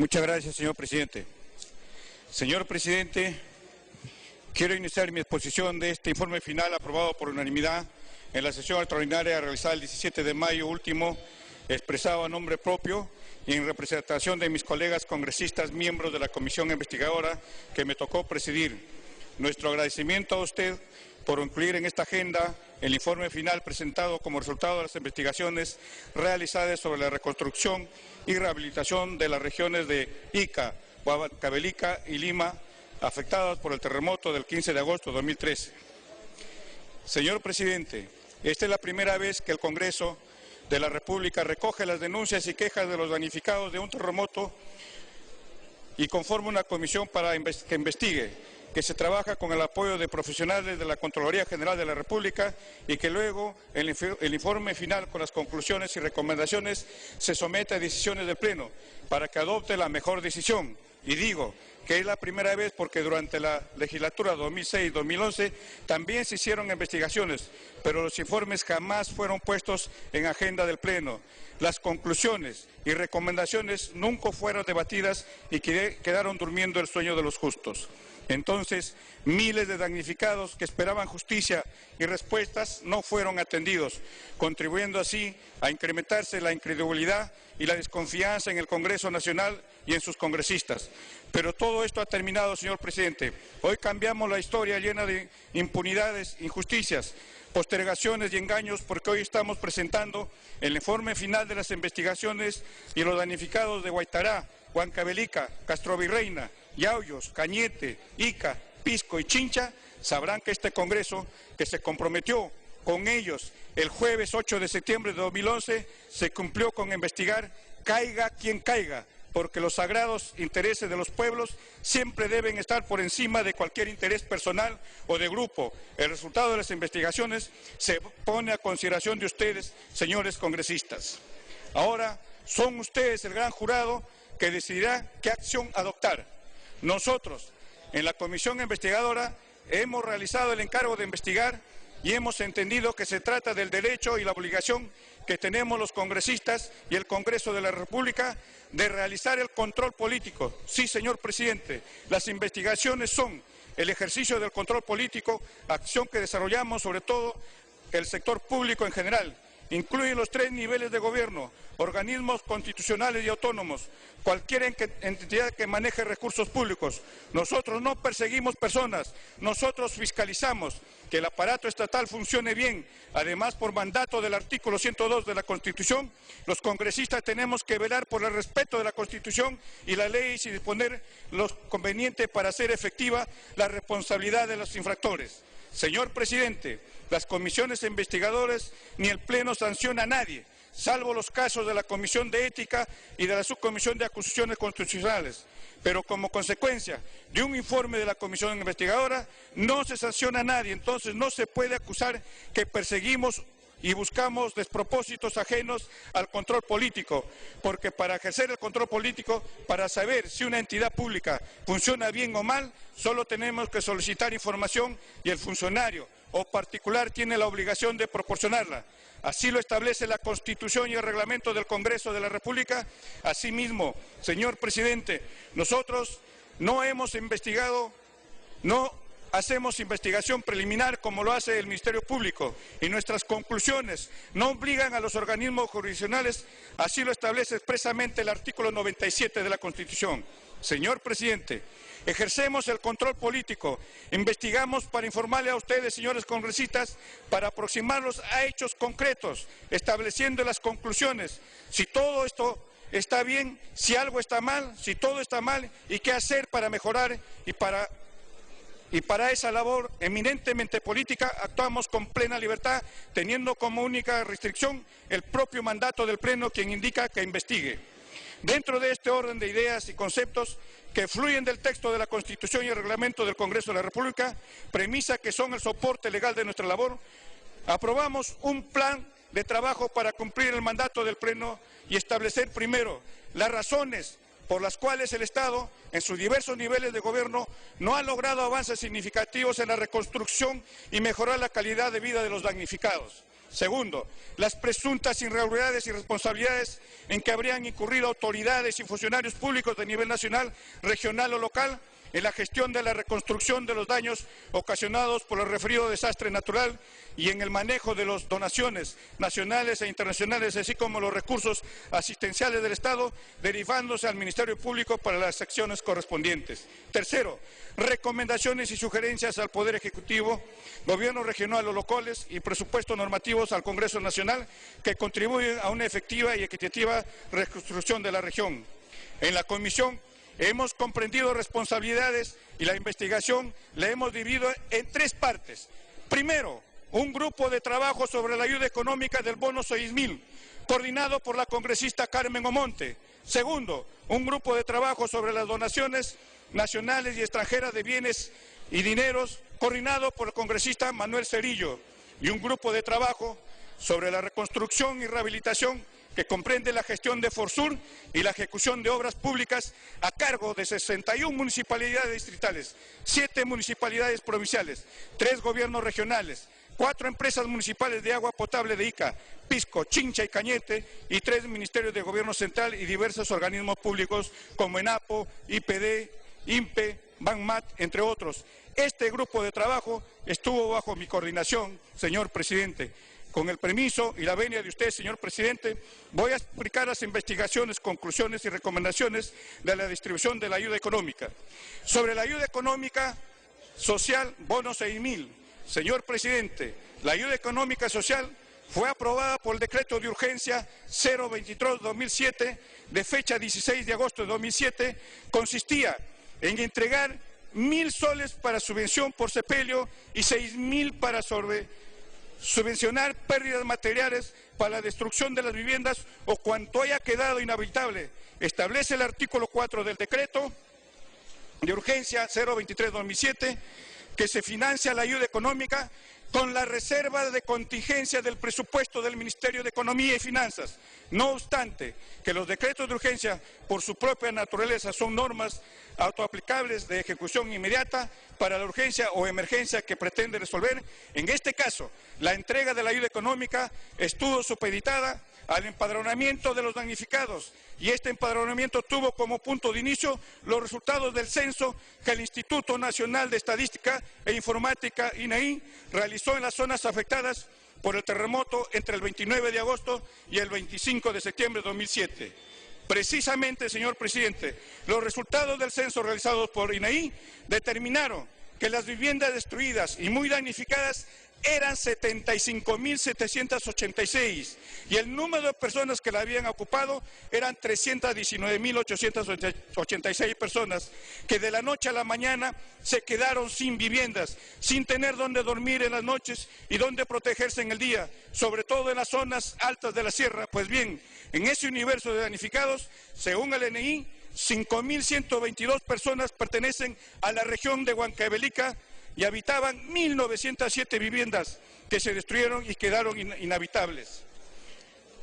Muchas gracias, señor presidente. Señor presidente, quiero iniciar mi exposición de este informe final aprobado por unanimidad en la sesión extraordinaria realizada el 17 de mayo último, expresado a nombre propio y en representación de mis colegas congresistas miembros de la comisión investigadora que me tocó presidir. Nuestro agradecimiento a usted por incluir en esta agenda el informe final presentado como resultado de las investigaciones realizadas sobre la reconstrucción y rehabilitación de las regiones de Ica, Huancavelica y Lima, afectadas por el terremoto del 15 de agosto de 2013. Señor presidente, esta es la primera vez que el Congreso de la República recoge las denuncias y quejas de los damnificados de un terremoto y conforma una comisión para que investigue, que se trabaja con el apoyo de profesionales de la Contraloría General de la República y que luego el informe final con las conclusiones y recomendaciones se somete a decisiones del Pleno para que adopte la mejor decisión. Y digo que es la primera vez porque durante la legislatura 2006-2011 también se hicieron investigaciones, pero los informes jamás fueron puestos en agenda del Pleno. Las conclusiones y recomendaciones nunca fueron debatidas y quedaron durmiendo el sueño de los justos. Entonces, miles de damnificados que esperaban justicia y respuestas no fueron atendidos, contribuyendo así a incrementarse la incredulidad y la desconfianza en el Congreso Nacional y en sus congresistas. Pero todo esto ha terminado, señor presidente. Hoy cambiamos la historia llena de impunidades, injusticias, postergaciones y engaños, porque hoy estamos presentando el informe final de las investigaciones y los damnificados de Huaytará, Huancavelica, Castrovirreina, Yauyos, Cañete, Ica, Pisco y Chincha sabrán que este Congreso, que se comprometió con ellos el jueves 8 de septiembre de 2011, se cumplió con investigar, caiga quien caiga, porque los sagrados intereses de los pueblos siempre deben estar por encima de cualquier interés personal o de grupo. El resultado de las investigaciones se pone a consideración de ustedes, señores congresistas. Ahora son ustedes el gran jurado que decidirá qué acción adoptar. Nosotros, en la comisión investigadora, hemos realizado el encargo de investigar y hemos entendido que se trata del derecho y la obligación que tenemos los congresistas y el Congreso de la República de realizar el control político. Sí, señor presidente, las investigaciones son el ejercicio del control político, acción que desarrollamos sobre todo el sector público en general. Incluye los 3 niveles de gobierno, organismos constitucionales y autónomos, cualquier entidad que maneje recursos públicos. Nosotros no perseguimos personas, nosotros fiscalizamos que el aparato estatal funcione bien. Además, por mandato del artículo 102 de la Constitución, los congresistas tenemos que velar por el respeto de la Constitución y la ley y disponer lo conveniente para hacer efectiva la responsabilidad de los infractores. Señor presidente, las comisiones investigadoras ni el Pleno sanciona a nadie, salvo los casos de la Comisión de Ética y de la Subcomisión de Acusaciones Constitucionales. Pero como consecuencia de un informe de la Comisión Investigadora, no se sanciona a nadie. Entonces no se puede acusar que perseguimos y buscamos despropósitos ajenos al control político, porque para ejercer el control político, para saber si una entidad pública funciona bien o mal, solo tenemos que solicitar información y el funcionario o particular tiene la obligación de proporcionarla. Así lo establece la Constitución y el reglamento del Congreso de la República. Asimismo, señor presidente, nosotros no hemos investigado, no hacemos investigación preliminar como lo hace el Ministerio Público y nuestras conclusiones no obligan a los organismos jurisdiccionales, así lo establece expresamente el artículo 97 de la Constitución. Señor presidente, ejercemos el control político, investigamos para informarle a ustedes, señores congresistas, para aproximarlos a hechos concretos, estableciendo las conclusiones, si todo esto está bien, si algo está mal, si todo está mal y qué hacer para mejorar y para esa labor eminentemente política actuamos con plena libertad, teniendo como única restricción el propio mandato del Pleno, quien indica que investigue. Dentro de este orden de ideas y conceptos que fluyen del texto de la Constitución y el reglamento del Congreso de la República, premisa que son el soporte legal de nuestra labor, aprobamos un plan de trabajo para cumplir el mandato del Pleno y establecer primero las razones por las cuales el Estado, en sus diversos niveles de gobierno, no ha logrado avances significativos en la reconstrucción y mejorar la calidad de vida de los damnificados. Segundo, las presuntas irregularidades y responsabilidades en que habrían incurrido autoridades y funcionarios públicos de nivel nacional, regional o local en la gestión de la reconstrucción de los daños ocasionados por el referido desastre natural y en el manejo de las donaciones nacionales e internacionales, así como los recursos asistenciales del Estado, derivándose al Ministerio Público para las acciones correspondientes. Tercero, recomendaciones y sugerencias al Poder Ejecutivo, Gobierno regional o locales y presupuestos normativos al Congreso Nacional que contribuyen a una efectiva y equitativa reconstrucción de la región. En la Comisión hemos comprendido responsabilidades y la investigación la hemos dividido en tres partes. Primero, un grupo de trabajo sobre la ayuda económica del bono 6.000, coordinado por la congresista Carmen Omonte. Segundo, un grupo de trabajo sobre las donaciones nacionales y extranjeras de bienes y dineros, coordinado por el congresista Manuel Cerillo. Y un grupo de trabajo sobre la reconstrucción y rehabilitación que comprende la gestión de Forsur y la ejecución de obras públicas a cargo de 61 municipalidades distritales, 7 municipalidades provinciales, 3 gobiernos regionales, 4 empresas municipales de agua potable de Ica, Pisco, Chincha y Cañete y 3 ministerios de gobierno central y diversos organismos públicos como ENAPO, IPD, INPE, BANMAT, entre otros. Este grupo de trabajo estuvo bajo mi coordinación, señor presidente. Con el permiso y la venia de usted, señor presidente, voy a explicar las investigaciones, conclusiones y recomendaciones de la distribución de la ayuda económica. Sobre la ayuda económica social, bono 6.000. Señor presidente, la ayuda económica social fue aprobada por el decreto de urgencia 023-2007, de fecha 16 de agosto de 2007, consistía en entregar 1.000 soles para subvención por sepelio y 6.000 para subvencionar pérdidas materiales para la destrucción de las viviendas o cuanto haya quedado inhabitable. Establece el artículo 4 del decreto de urgencia 023-2007 que se financia la ayuda económica con la reserva de contingencia del presupuesto del Ministerio de Economía y Finanzas. No obstante, que los decretos de urgencia, por su propia naturaleza, son normas autoaplicables de ejecución inmediata para la urgencia o emergencia que pretende resolver. En este caso, la entrega de la ayuda económica estuvo supeditada al empadronamiento de los damnificados y este empadronamiento tuvo como punto de inicio los resultados del censo que el Instituto Nacional de Estadística e Informática, INAI, realizó en las zonas afectadas por el terremoto entre el 29 de agosto y el 25 de septiembre de 2007. Precisamente, señor presidente, los resultados del censo realizados por INAI determinaron que las viviendas destruidas y muy damnificadas eran 75.786 y el número de personas que la habían ocupado eran 319.886 personas que de la noche a la mañana se quedaron sin viviendas, sin tener dónde dormir en las noches y dónde protegerse en el día, sobre todo en las zonas altas de la sierra. Pues bien, en ese universo de damnificados, según el INAI, 5.122 personas pertenecen a la región de Huancavelica y habitaban 1.907 viviendas que se destruyeron y quedaron inhabitables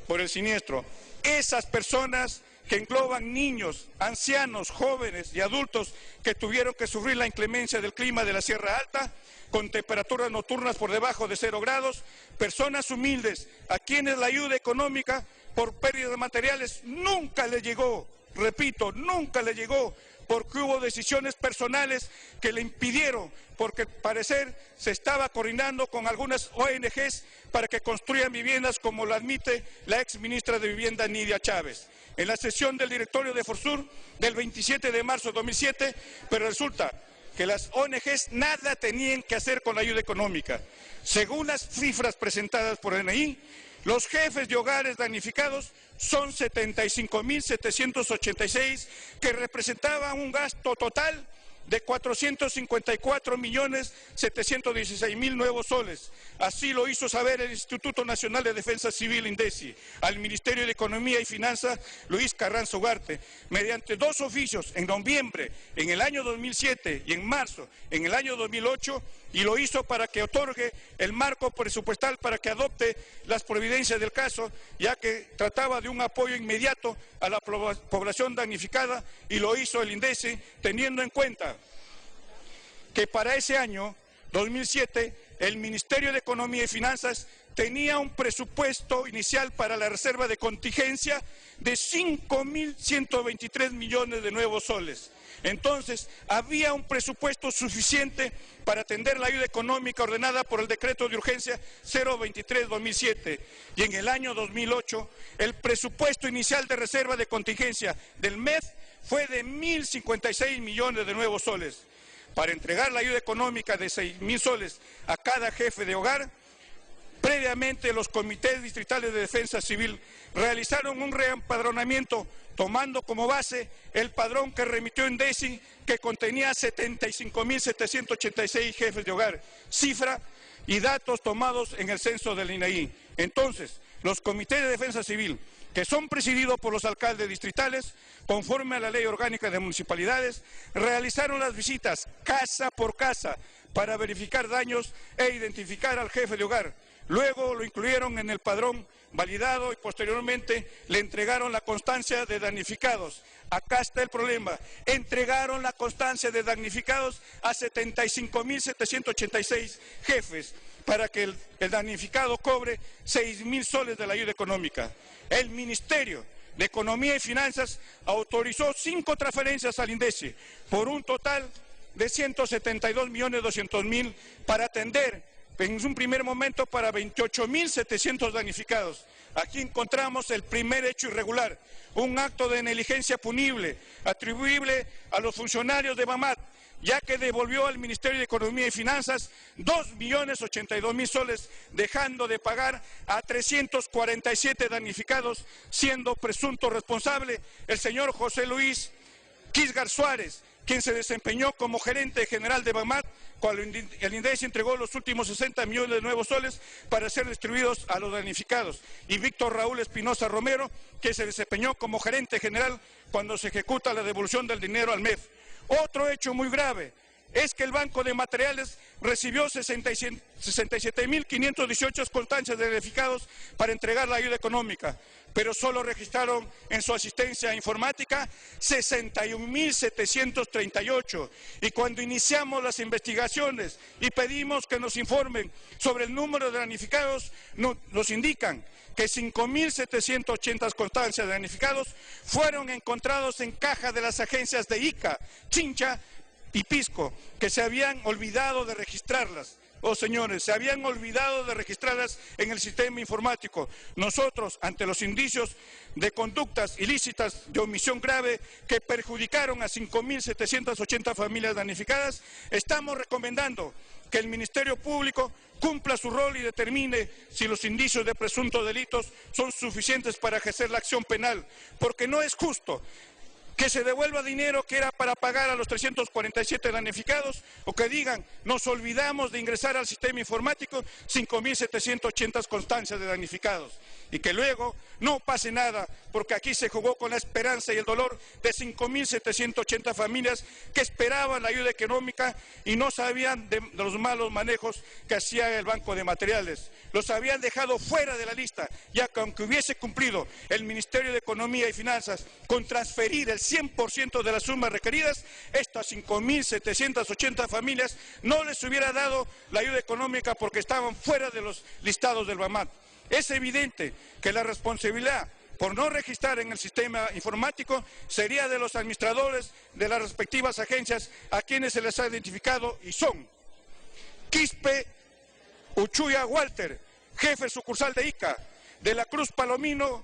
por el siniestro. Esas personas que engloban niños, ancianos, jóvenes y adultos que tuvieron que sufrir la inclemencia del clima de la Sierra Alta, con temperaturas nocturnas por debajo de 0 grados, personas humildes a quienes la ayuda económica por pérdidas de materiales nunca les llegó, repito, nunca les llegó, porque hubo decisiones personales que le impidieron, porque al parecer se estaba coordinando con algunas ONGs para que construyan viviendas, como lo admite la ex ministra de Vivienda Nidia Chávez. En la sesión del directorio de Forsur del 27 de marzo de 2007, pero resulta que las ONGs nada tenían que hacer con la ayuda económica. Según las cifras presentadas por el INAI, los jefes de hogares damnificados son 75.786, que representaban un gasto total de 454.716.000 nuevos soles. Así lo hizo saber el Instituto Nacional de Defensa Civil, INDECI, al Ministerio de Economía y Finanzas, Luis Carranza Ugarte, mediante 2 oficios en noviembre en el año 2007 y en marzo en el año 2008, y lo hizo para que otorgue el marco presupuestal para que adopte las providencias del caso, ya que trataba de un apoyo inmediato a la población damnificada, y lo hizo el INDECI teniendo en cuenta que para ese año 2007 el Ministerio de Economía y Finanzas tenía un presupuesto inicial para la reserva de contingencia de 5.123 millones de nuevos soles. Entonces, había un presupuesto suficiente para atender la ayuda económica ordenada por el decreto de urgencia 023-2007. Y en el año 2008, el presupuesto inicial de reserva de contingencia del MEF fue de 1.056 millones de nuevos soles. Para entregar la ayuda económica de 6.000 soles a cada jefe de hogar, previamente los comités distritales de defensa civil realizaron un reempadronamiento tomando como base el padrón que remitió INDECI, que contenía 75.786 jefes de hogar, cifra y datos tomados en el censo del INAI. Entonces, los comités de defensa civil, que son presididos por los alcaldes distritales, conforme a la Ley Orgánica de Municipalidades, realizaron las visitas casa por casa para verificar daños e identificar al jefe de hogar. Luego lo incluyeron en el padrón validado y posteriormente le entregaron la constancia de damnificados. Acá está el problema. Entregaron la constancia de damnificados a 75.786 jefes para que el damnificado cobre 6.000 soles de la ayuda económica. El Ministerio de Economía y Finanzas autorizó 5 transferencias al INDECI por un total de 172.200.000 para atender en un primer momento para 28.700 damnificados. Aquí encontramos el primer hecho irregular, un acto de negligencia punible atribuible a los funcionarios de BAMAT, ya que devolvió al Ministerio de Economía y Finanzas 2.082.000 soles, dejando de pagar a 347 damnificados, siendo presunto responsable el señor José Luis Quisgar Suárez, quien se desempeñó como gerente general de BAMAT, cuando el INDECI entregó los últimos 60 millones de nuevos soles para ser distribuidos a los damnificados, y Víctor Raúl Espinosa Romero, que se desempeñó como gerente general cuando se ejecuta la devolución del dinero al MEF. Otro hecho muy grave es que el Banco de Materiales recibió 67.518 constancias de damnificados para entregar la ayuda económica, pero solo registraron en su asistencia informática 61.738. Y cuando iniciamos las investigaciones y pedimos que nos informen sobre el número de damnificados, nos indican que 5.780 constancias de damnificados fueron encontrados en cajas de las agencias de ICA, Chincha y Pisco, que se habían olvidado de registrarlas. Oh, señores, se habían olvidado de registrarlas en el sistema informático. Nosotros, ante los indicios de conductas ilícitas de omisión grave que perjudicaron a 5.780 familias damnificadas, estamos recomendando que el Ministerio Público cumpla su rol y determine si los indicios de presuntos delitos son suficientes para ejercer la acción penal, porque no es justo que se devuelva dinero que era para pagar a los 347 damnificados, o que digan, nos olvidamos de ingresar al sistema informático 5.780 constancias de damnificados, y que luego no pase nada, porque aquí se jugó con la esperanza y el dolor de 5.780 familias que esperaban la ayuda económica y no sabían de los malos manejos que hacía el Banco de Materiales. Los habían dejado fuera de la lista, ya que aunque hubiese cumplido el Ministerio de Economía y Finanzas con transferir el 100% de las sumas requeridas, estas 5.780 familias no les hubiera dado la ayuda económica porque estaban fuera de los listados del BAMAT. Es evidente que la responsabilidad por no registrar en el sistema informático sería de los administradores de las respectivas agencias, a quienes se les ha identificado y son Quispe Uchuya Walter, jefe sucursal de ICA; de la Cruz Palomino,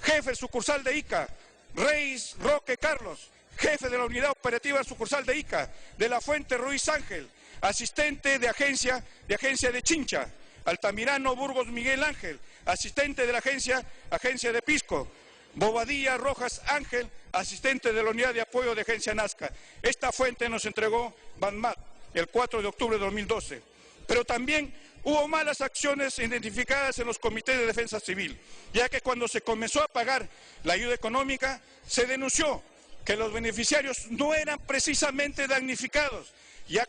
jefe sucursal de ICA; Reyes Roque Carlos, jefe de la unidad operativa sucursal de ICA; de la Fuente Ruiz Ángel, asistente de agencia de Chincha; Altamirano Burgos Miguel Ángel, asistente de la agencia de Pisco; Bobadilla Rojas Ángel, asistente de la unidad de apoyo de agencia Nazca. Esta fuente nos entregó BAMAT el 4 de octubre de 2012. Pero también hubo malas acciones identificadas en los comités de defensa civil, ya que cuando se comenzó a pagar la ayuda económica, se denunció que los beneficiarios no eran precisamente damnificados, ya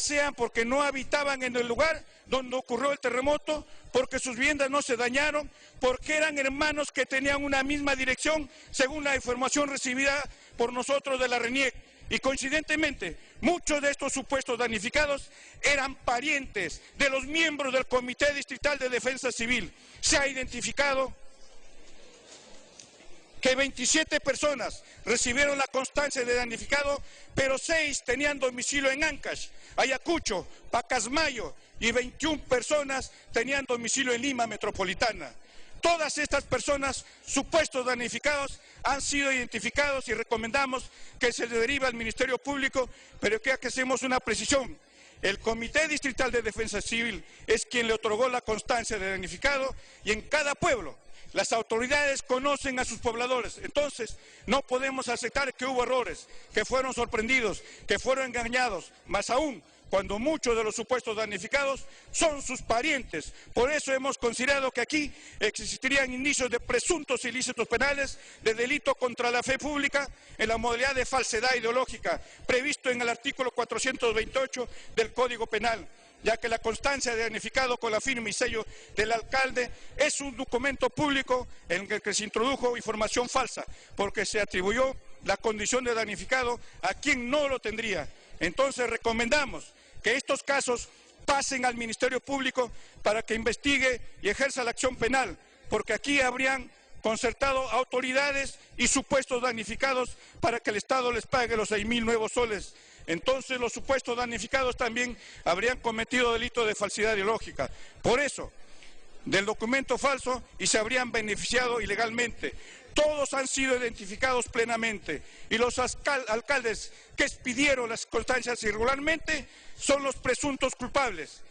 sean porque no habitaban en el lugar donde ocurrió el terremoto, porque sus viviendas no se dañaron, porque eran hermanos que tenían una misma dirección, según la información recibida por nosotros de la RENIEC. Y coincidentemente, muchos de estos supuestos damnificados eran parientes de los miembros del Comité Distrital de Defensa Civil. Se ha identificado que 27 personas recibieron la constancia de damnificado, pero 6 tenían domicilio en Ancash, Ayacucho, Pacasmayo, y 21 personas tenían domicilio en Lima Metropolitana. Todas estas personas, supuestos damnificados, han sido identificados y recomendamos que se les derive al Ministerio Público, pero que hacemos una precisión. El Comité Distrital de Defensa Civil es quien le otorgó la constancia de damnificado, y en cada pueblo las autoridades conocen a sus pobladores. Entonces, no podemos aceptar que hubo errores, que fueron sorprendidos, que fueron engañados, más aún cuando muchos de los supuestos damnificados son sus parientes. Por eso hemos considerado que aquí existirían indicios de presuntos ilícitos penales, de delito contra la fe pública, en la modalidad de falsedad ideológica, previsto en el artículo 428 del Código Penal, ya que la constancia de damnificado con la firma y sello del alcalde es un documento público en el que se introdujo información falsa, porque se atribuyó la condición de damnificado a quien no lo tendría. Entonces recomendamos que estos casos pasen al Ministerio Público para que investigue y ejerza la acción penal, porque aquí habrían concertado autoridades y supuestos damnificados para que el Estado les pague los 6.000 nuevos soles. Entonces los supuestos damnificados también habrían cometido delito de falsedad ideológica. Por eso, del documento falso, y se habrían beneficiado ilegalmente. Todos han sido identificados plenamente, y los alcaldes que expidieron las constancias irregularmente son los presuntos culpables.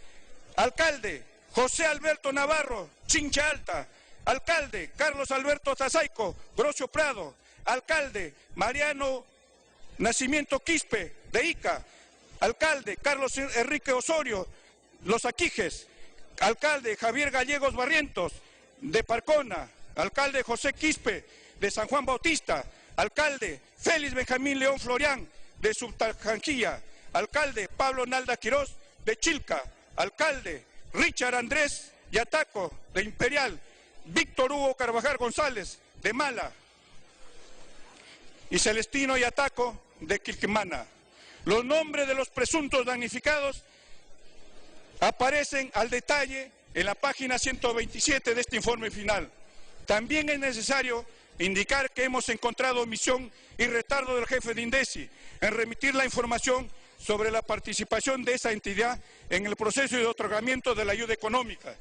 Alcalde José Alberto Navarro, Chincha Alta. Alcalde Carlos Alberto Tazaico, Grocio Prado. Alcalde Mariano Nacimiento Quispe, de Ica. Alcalde Carlos Enrique Osorio, Los Aquijes. Alcalde Javier Gallegos Barrientos, de Parcona. Alcalde José Quispe, de San Juan Bautista. Alcalde Félix Benjamín León Florián, de Subtarjanquilla. Alcalde Pablo Nalda Quirós, de Chilca. Alcalde Richard Andrés Yataco, de Imperial. Víctor Hugo Carvajal González, de Mala. Y Celestino Yataco, de Quilquimana. Los nombres de los presuntos damnificados aparecen al detalle en la página 127 de este informe final. También es necesario indicar que hemos encontrado omisión y retardo del jefe de INDECI en remitir la información sobre la participación de esa entidad en el proceso de otorgamiento de la ayuda económica.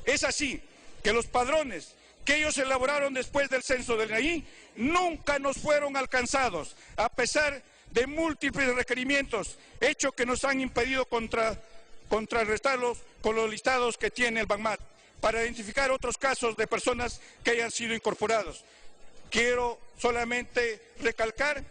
Es así que los padrones que ellos elaboraron después del censo del INAI nunca nos fueron alcanzados, a pesar de múltiples requerimientos, hecho que nos han impedido contrarrestarlos con los listados que tiene el BANMAT, para identificar otros casos de personas que hayan sido incorporados. Quiero solamente recalcar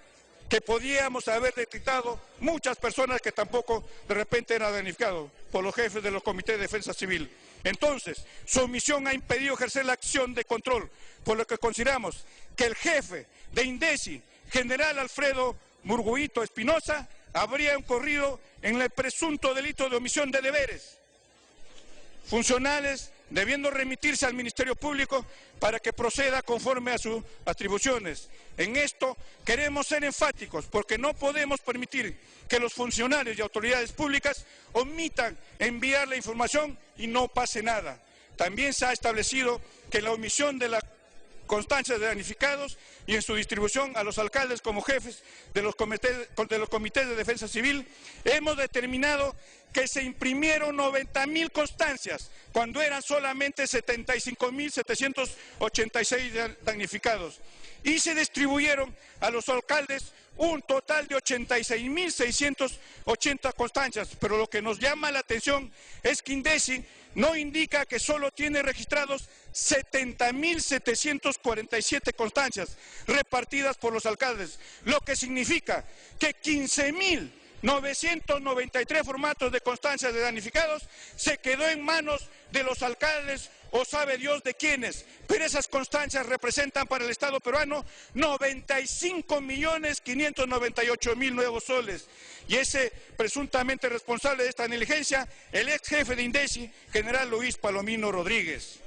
que podíamos haber detectado muchas personas que tampoco de repente eran damnificados por los jefes de los comités de defensa civil. Entonces, su omisión ha impedido ejercer la acción de control, por lo que consideramos que el jefe de INDECI, general Alfredo Murguito Espinosa, habría incurrido en el presunto delito de omisión de deberes funcionales, debiendo remitirse al Ministerio Público para que proceda conforme a sus atribuciones. En esto queremos ser enfáticos, porque no podemos permitir que los funcionarios y autoridades públicas omitan enviar la información y no pase nada. También se ha establecido que la omisión de la constancia de damnificados y en su distribución a los alcaldes como jefes de los comités de defensa civil, hemos determinado que se imprimieron 90.000 constancias cuando eran solamente 75.786 damnificados, y se distribuyeron a los alcaldes un total de 86.680 constancias. Pero lo que nos llama la atención es que INDECI no indica que solo tiene registrados 70.747 constancias repartidas por los alcaldes, lo que significa que 15.993 formatos de constancias de damnificados se quedó en manos de los alcaldes o sabe Dios de quiénes, pero esas constancias representan para el Estado peruano 95.598.000 nuevos soles. Y ese presuntamente responsable de esta negligencia, el ex jefe de INDECI, general Luis Palomino Rodríguez.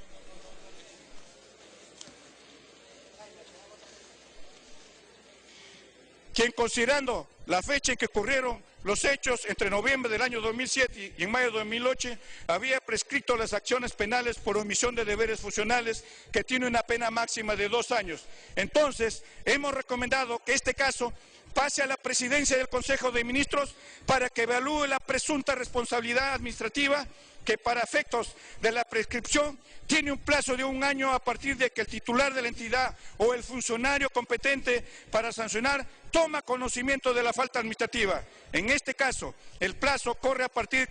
quien, considerando la fecha en que ocurrieron los hechos entre noviembre del año 2007 y en mayo de 2008, había prescrito las acciones penales por omisión de deberes funcionales, que tiene una pena máxima de 2 años. Entonces, hemos recomendado que este caso pase a la presidencia del Consejo de Ministros para que evalúe la presunta responsabilidad administrativa, que para efectos de la prescripción tiene un plazo de 1 año a partir de que el titular de la entidad o el funcionario competente para sancionar toma conocimiento de la falta administrativa. En este caso, el plazo corre a partir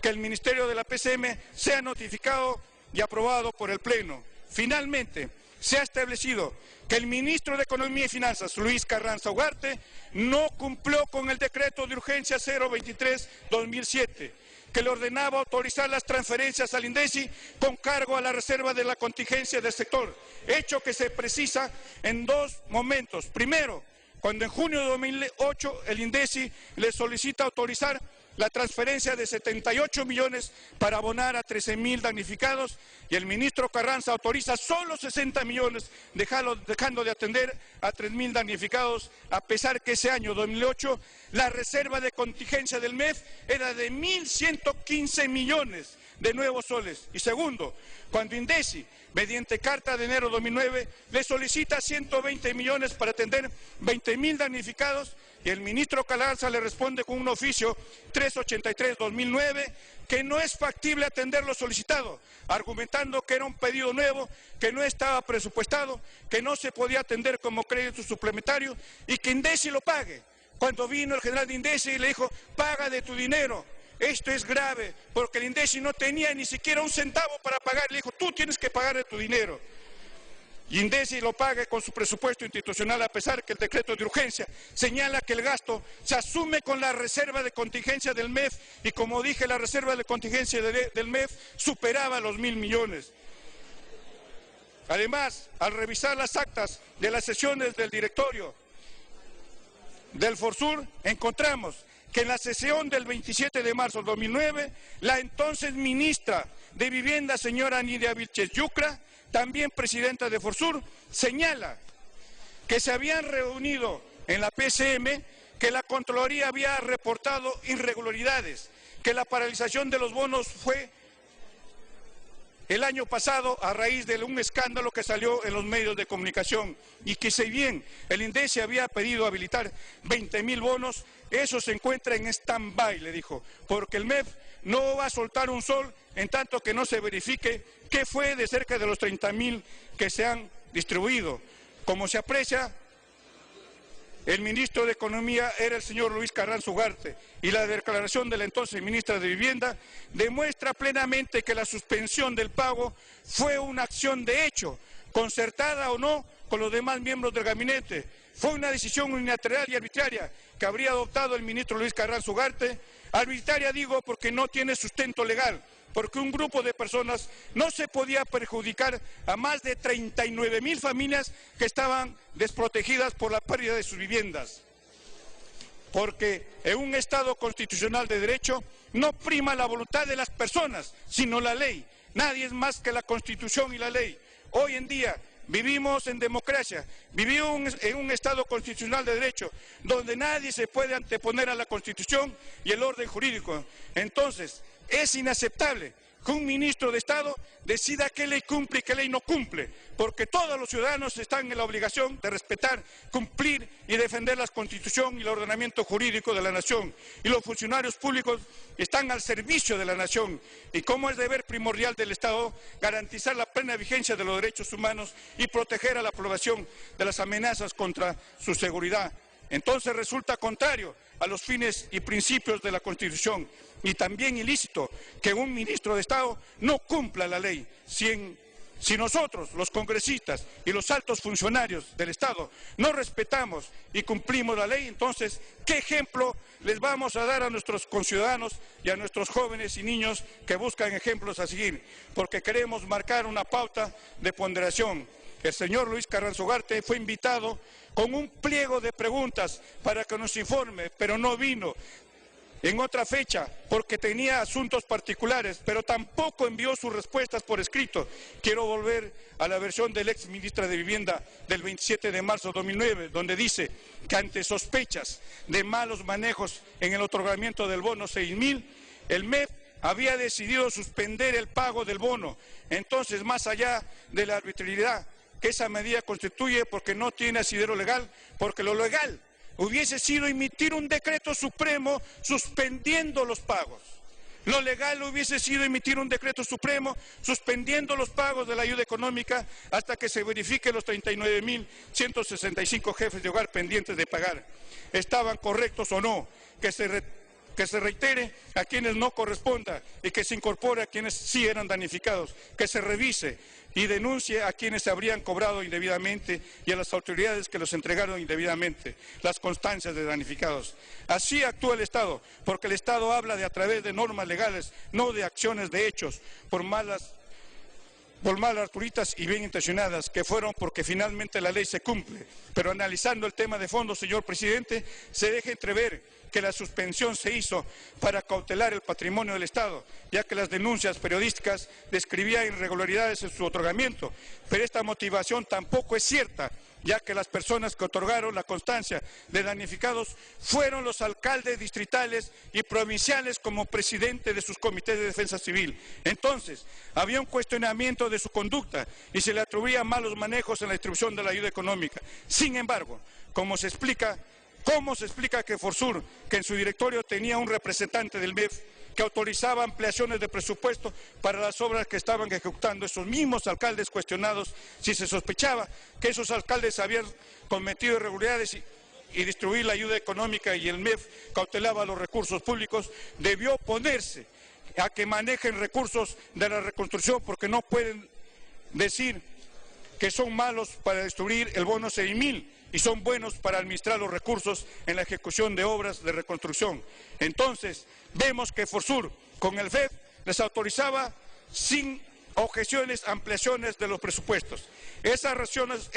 que el Ministerio de la PCM sea notificado y aprobado por el Pleno. Finalmente, se ha establecido que el ministro de Economía y Finanzas, Luis Carranza Ugarte, no cumplió con el decreto de urgencia 023-2007, que le ordenaba autorizar las transferencias al INDECI con cargo a la reserva de la contingencia del sector, hecho que se precisa en 2 momentos. Primero, cuando en junio de 2008 el INDECI le solicita autorizar la transferencia de 78 millones para abonar a 13.000 damnificados, y el ministro Carranza autoriza solo 60 millones, dejando de atender a 3.000 damnificados, a pesar que ese año 2008 la reserva de contingencia del MEF era de 1.115 millones de nuevos soles. Y segundo, cuando INDECI, mediante carta de enero de 2009, le solicita 120 millones para atender 20.000 damnificados, y el ministro Carranza le responde con un oficio 383-2009 que no es factible atender lo solicitado, argumentando que era un pedido nuevo, que no estaba presupuestado, que no se podía atender como crédito suplementario y que INDECI lo pague. Cuando vino el general de INDECI y le dijo, paga de tu dinero. Esto es grave, porque el INDECI no tenía ni siquiera un centavo para pagar. Le dijo, tú tienes que pagar de tu dinero. Y INDECI lo pague con su presupuesto institucional, a pesar que el decreto de urgencia señala que el gasto se asume con la reserva de contingencia del MEF, y como dije, la reserva de contingencia del MEF superaba los 1.000 millones. Además, al revisar las actas de las sesiones del directorio del Forsur, encontramos que en la sesión del 27 de marzo de 2009, la entonces ministra de Vivienda, señora Nidia Vilches Yucra, también presidenta de Forsur, señala que se habían reunido en la PCM, que la Contraloría había reportado irregularidades, que la paralización de los bonos fue el año pasado a raíz de un escándalo que salió en los medios de comunicación, y que si bien el INDECI había pedido habilitar 20.000 bonos, eso se encuentra en stand-by, le dijo, porque el MEF no va a soltar un sol en tanto que no se verifique qué fue de cerca de los 30.000 que se han distribuido. Como se aprecia, el ministro de Economía era el señor Luis Carranza Ugarte, y la declaración de la entonces ministra de Vivienda demuestra plenamente que la suspensión del pago fue una acción de hecho, concertada o no con los demás miembros del gabinete. Fue una decisión unilateral y arbitraria que habría adoptado el ministro Luis Carranza Ugarte. Arbitraria digo porque no tiene sustento legal, porque un grupo de personas no se podía perjudicar a más de 39.000 familias que estaban desprotegidas por la pérdida de sus viviendas. Porque en un Estado constitucional de derecho no prima la voluntad de las personas, sino la ley. Nadie es más que la Constitución y la ley. Hoy en día vivimos en democracia, vivimos en un Estado constitucional de derecho, donde nadie se puede anteponer a la Constitución y el orden jurídico. Entonces, es inaceptable que un ministro de Estado decida qué ley cumple y qué ley no cumple, porque todos los ciudadanos están en la obligación de respetar, cumplir y defender la Constitución y el ordenamiento jurídico de la nación, y los funcionarios públicos están al servicio de la nación, y como es deber primordial del Estado garantizar la plena vigencia de los derechos humanos y proteger a la población de las amenazas contra su seguridad. Entonces resulta contrario a los fines y principios de la Constitución, y también ilícito que un ministro de Estado no cumpla la ley. Si nosotros, los congresistas y los altos funcionarios del Estado, no respetamos y cumplimos la ley, entonces, ¿qué ejemplo les vamos a dar a nuestros conciudadanos y a nuestros jóvenes y niños que buscan ejemplos a seguir? Porque queremos marcar una pauta de ponderación. El señor Luis Carranza Ugarte fue invitado con un pliego de preguntas para que nos informe, pero no vino. en otra fecha porque tenía asuntos particulares, pero tampoco envió sus respuestas por escrito. Quiero volver a la versión del ex ministra de Vivienda del 27 de marzo de 2009, donde dice que ante sospechas de malos manejos en el otorgamiento del bono 6.000, el MEF había decidido suspender el pago del bono. Entonces, más allá de la arbitrariedad que esa medida constituye, porque no tiene asidero legal, porque lo legal hubiese sido emitir un decreto supremo suspendiendo los pagos. Lo legal hubiese sido emitir un decreto supremo suspendiendo los pagos de la ayuda económica hasta que se verifique los 39.165 jefes de hogar pendientes de pagar. ¿Estaban correctos o no? Que se reitere a quienes no corresponda y que se incorpore a quienes sí eran damnificados, que se revise y denuncie a quienes se habrían cobrado indebidamente y a las autoridades que los entregaron indebidamente las constancias de damnificados. Así actúa el Estado, porque el Estado habla de a través de normas legales, no de acciones de hechos, por malas puritas y bien intencionadas, que fueron porque finalmente la ley se cumple. Pero analizando el tema de fondo, señor presidente, se deja entrever que la suspensión se hizo para cautelar el patrimonio del Estado, ya que las denuncias periodísticas describían irregularidades en su otorgamiento, pero esta motivación tampoco es cierta, ya que las personas que otorgaron la constancia de damnificados fueron los alcaldes distritales y provinciales como presidente de sus comités de defensa civil. Entonces, había un cuestionamiento de su conducta y se le atribuía malos manejos en la distribución de la ayuda económica. Sin embargo, ¿cómo se explica que Forsur, que en su directorio tenía un representante del MEF, que autorizaba ampliaciones de presupuesto para las obras que estaban ejecutando esos mismos alcaldes cuestionados, si se sospechaba que esos alcaldes habían cometido irregularidades y distribuir la ayuda económica y el MEF cautelaba los recursos públicos, debió oponerse a que manejen recursos de la reconstrucción, porque no pueden decir que son malos para distribuir el bono 6.000 y son buenos para administrar los recursos en la ejecución de obras de reconstrucción. Entonces, vemos que Forsur, con el FEF, les autorizaba sin objeciones ampliaciones de los presupuestos. Esas razones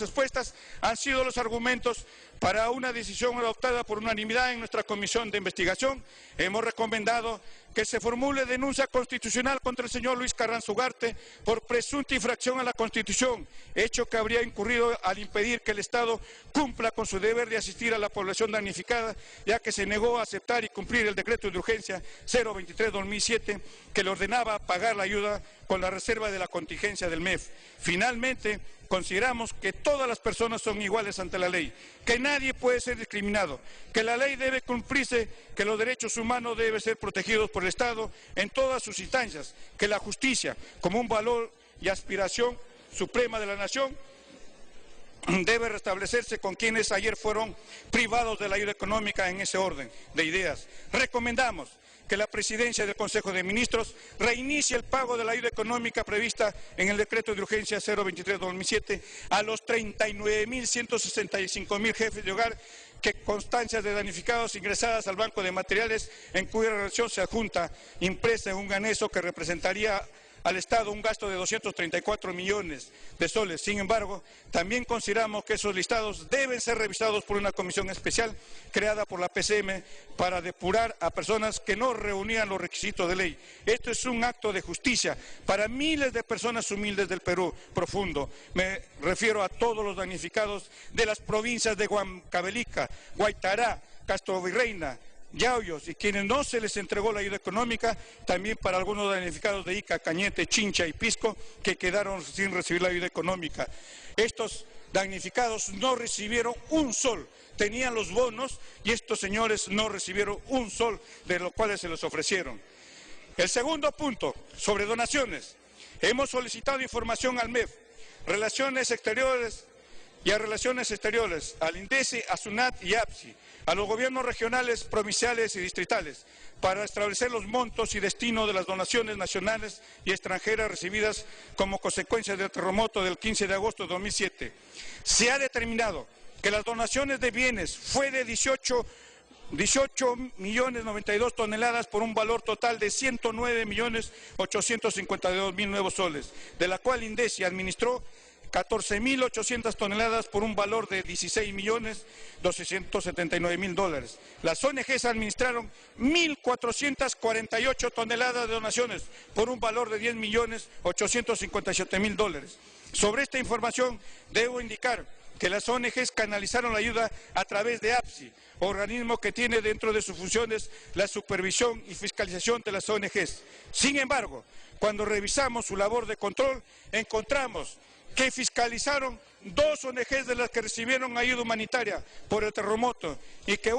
expuestas han sido los argumentos para una decisión adoptada por unanimidad en nuestra comisión de investigación. Hemos recomendado que se formule denuncia constitucional contra el señor Luis Carranza Ugarte por presunta infracción a la Constitución, hecho que habría incurrido al impedir que el Estado cumpla con su deber de asistir a la población damnificada, ya que se negó a aceptar y cumplir el decreto de urgencia 023/2007 que le ordenaba pagar la ayuda con la reserva de la contingencia del MEF. Finalmente, consideramos que todas las personas son iguales ante la ley, que nadie puede ser discriminado, que la ley debe cumplirse, que los derechos humanos deben ser protegidos por el Estado en todas sus instancias, que la justicia, como un valor y aspiración suprema de la nación, debe restablecerse con quienes ayer fueron privados de la ayuda económica en ese orden de ideas. Recomendamos que la Presidencia del Consejo de Ministros reinicie el pago de la ayuda económica prevista en el decreto de urgencia 023/2007 a los 39.165.000 jefes de hogar que constancias de damnificados ingresadas al Banco de Materiales en cuya relación se adjunta impresa en un anexo que representaría al Estado un gasto de 234 millones de soles. Sin embargo, también consideramos que esos listados deben ser revisados por una comisión especial creada por la PCM para depurar a personas que no reunían los requisitos de ley. Esto es un acto de justicia para miles de personas humildes del Perú profundo. Me refiero a todos los damnificados de las provincias de Huancavelica, Guaitará, Castrovirreina, Yauyos, y quienes no se les entregó la ayuda económica, también para algunos damnificados de Ica, Cañete, Chincha y Pisco, que quedaron sin recibir la ayuda económica. Estos damnificados no recibieron un sol, tenían los bonos y estos señores no recibieron un sol de los cuales se les ofrecieron. El segundo punto, sobre donaciones. Hemos solicitado información al MEF, Relaciones Exteriores y a Relaciones Exteriores, al INDECI, a SUNAT y APSI, a los gobiernos regionales, provinciales y distritales, para establecer los montos y destino de las donaciones nacionales y extranjeras recibidas como consecuencia del terremoto del 15 de agosto de 2007. Se ha determinado que las donaciones de bienes fue de 18.092 toneladas por un valor total de 109.852.000 nuevos soles, de la cual INDECI administró 14.800 toneladas por un valor de $16.279.000. Las ONGs administraron 1.448 toneladas de donaciones por un valor de $10.857.000. Sobre esta información debo indicar que las ONGs canalizaron la ayuda a través de APSI, organismo que tiene dentro de sus funciones la supervisión y fiscalización de las ONGs. Sin embargo, cuando revisamos su labor de control, encontramos que fiscalizaron 2 ONGs de las que recibieron ayuda humanitaria por el terremoto y que a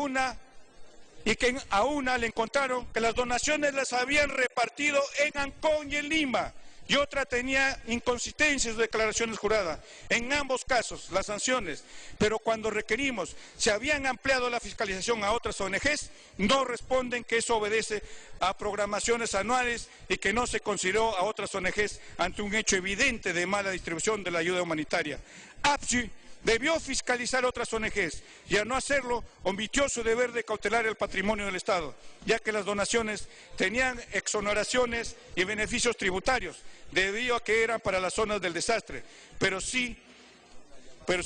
una le encontraron que las donaciones las habían repartido en Ancón y en Lima, y otra tenía inconsistencias de declaraciones juradas. En ambos casos, las sanciones, pero cuando requerimos, se habían ampliado la fiscalización a otras ONGs, no responden que eso obedece a programaciones anuales y que no se consideró a otras ONGs ante un hecho evidente de mala distribución de la ayuda humanitaria. APSI debió fiscalizar otras ONGs y al no hacerlo omitió su deber de cautelar el patrimonio del Estado, ya que las donaciones tenían exoneraciones y beneficios tributarios debido a que eran para las zonas del desastre, pero si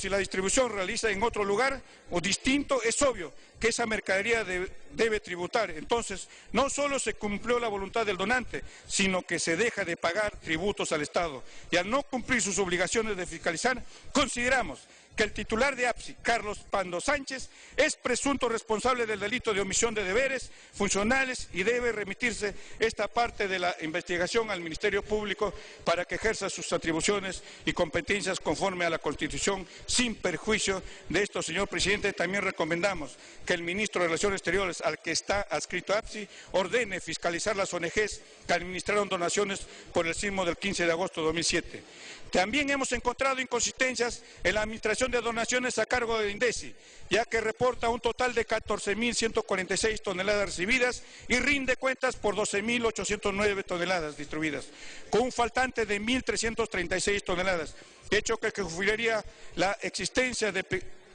la distribución realiza en otro lugar o distinto, es obvio que esa mercadería debe tributar. Entonces, no solo se cumplió la voluntad del donante, sino que se deja de pagar tributos al Estado. Y al no cumplir sus obligaciones de fiscalizar, consideramos que el titular de APSI, Carlos Pando Sánchez, es presunto responsable del delito de omisión de deberes funcionales y debe remitirse esta parte de la investigación al Ministerio Público para que ejerza sus atribuciones y competencias conforme a la Constitución, sin perjuicio de esto, señor presidente. También recomendamos que el ministro de Relaciones Exteriores, al que está adscrito a APSI, ordene fiscalizar las ONGs que administraron donaciones por el sismo del 15 de agosto de 2007. También hemos encontrado inconsistencias en la administración de donaciones a cargo de INDECI, ya que reporta un total de 14.146 toneladas recibidas y rinde cuentas por 12.809 toneladas distribuidas, con un faltante de 1.336 toneladas, hecho que configuraría la existencia de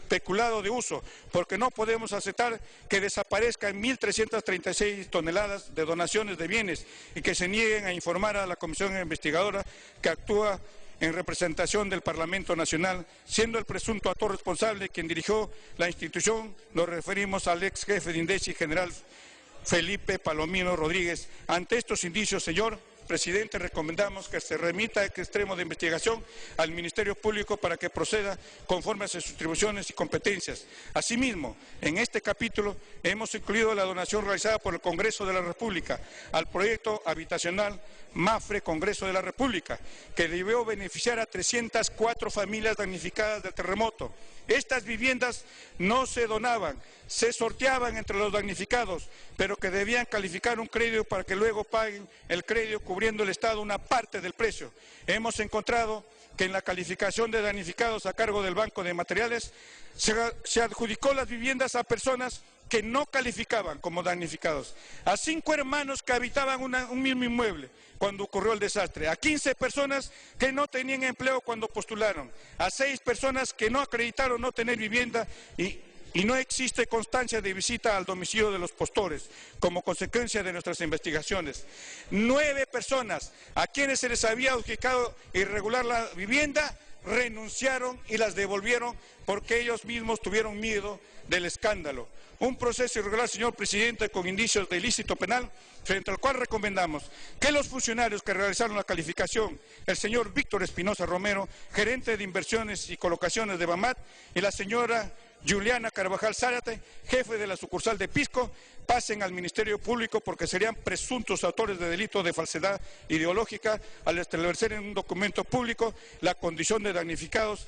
peculado de uso, porque no podemos aceptar que desaparezcan 1.336 toneladas de donaciones de bienes y que se nieguen a informar a la Comisión Investigadora que actúa en representación del Parlamento Nacional, siendo el presunto actor responsable quien dirigió la institución. Nos referimos al ex jefe de INDECI, general Felipe Palomino Rodríguez. Ante estos indicios, señor presidente, recomendamos que se remita a este extremo de investigación al Ministerio Público para que proceda conforme a sus atribuciones y competencias. Asimismo, en este capítulo hemos incluido la donación realizada por el Congreso de la República al proyecto habitacional MAFRE Congreso de la República, que debió beneficiar a 304 familias damnificadas del terremoto. Estas viviendas no se donaban, se sorteaban entre los damnificados, pero que debían calificar un crédito para que luego paguen el crédito cubriendo el Estado una parte del precio. Hemos encontrado que en la calificación de damnificados a cargo del Banco de Materiales se adjudicó las viviendas a personas que no calificaban como damnificados, a 5 hermanos que habitaban un mismo inmueble cuando ocurrió el desastre, a 15 personas que no tenían empleo cuando postularon, a 6 personas que no acreditaron no tener vivienda y no existe constancia de visita al domicilio de los postores, como consecuencia de nuestras investigaciones. 9 personas a quienes se les había adjudicado irregular la vivienda renunciaron y las devolvieron porque ellos mismos tuvieron miedo del escándalo. Un proceso irregular, señor presidente, con indicios de ilícito penal, frente al cual recomendamos que los funcionarios que realizaron la calificación, el señor Víctor Espinosa Romero, gerente de inversiones y colocaciones de BAMAT, y la señora Juliana Carvajal Zárate, jefe de la sucursal de Pisco, pasen al Ministerio Público porque serían presuntos autores de delito de falsedad ideológica al establecer en un documento público la condición de damnificados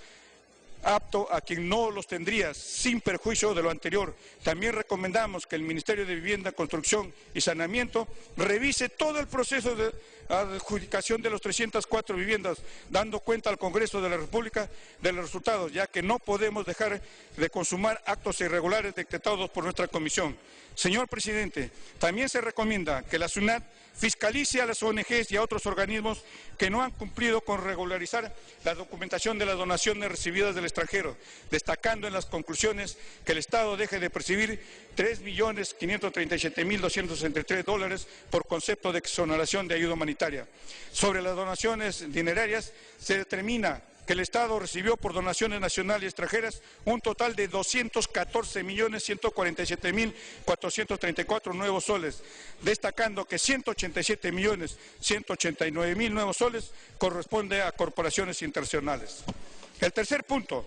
apto a quien no los tendría, sin perjuicio de lo anterior. También recomendamos que el Ministerio de Vivienda, Construcción y Saneamiento revise todo el proceso de adjudicación de los 304 viviendas, dando cuenta al Congreso de la República de los resultados, ya que no podemos dejar de consumar actos irregulares decretados por nuestra comisión. Señor presidente, también se recomienda que la SUNAT fiscalice a las ONGs y a otros organismos que no han cumplido con regularizar la documentación de las donaciones recibidas del extranjero, destacando en las conclusiones que el Estado deje de percibir $3.537.263 por concepto de exoneración de ayuda humanitaria. Sobre las donaciones dinerarias, se determina que el Estado recibió por donaciones nacionales y extranjeras un total de 214.147.434 nuevos soles, destacando que 187.189.000 nuevos soles corresponde a corporaciones internacionales. El tercer punto,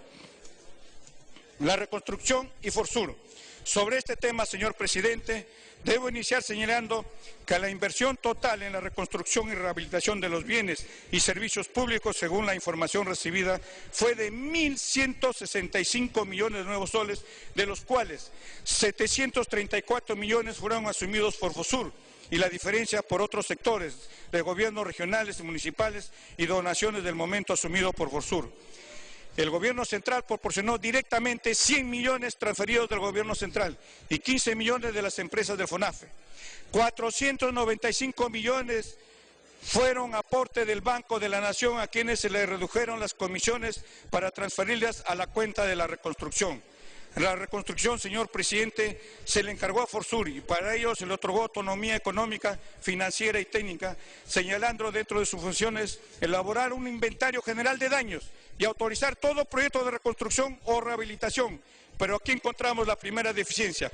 la reconstrucción y Forsur. Sobre este tema, señor presidente, debo iniciar señalando que la inversión total en la reconstrucción y rehabilitación de los bienes y servicios públicos, según la información recibida, fue de 1.165 millones de nuevos soles, de los cuales 734 millones fueron asumidos por Forsur y la diferencia por otros sectores de gobiernos regionales y municipales y donaciones del momento asumido por Forsur. El gobierno central proporcionó directamente 100 millones transferidos del gobierno central y 15 millones de las empresas del FONAFE. 495 millones fueron aporte del Banco de la Nación, a quienes se les redujeron las comisiones para transferirlas a la cuenta de la reconstrucción. La reconstrucción, señor presidente, se le encargó a Forsur y para ello se le otorgó autonomía económica, financiera y técnica, señalando dentro de sus funciones elaborar un inventario general de daños y autorizar todo proyecto de reconstrucción o rehabilitación. Pero aquí encontramos la primera deficiencia.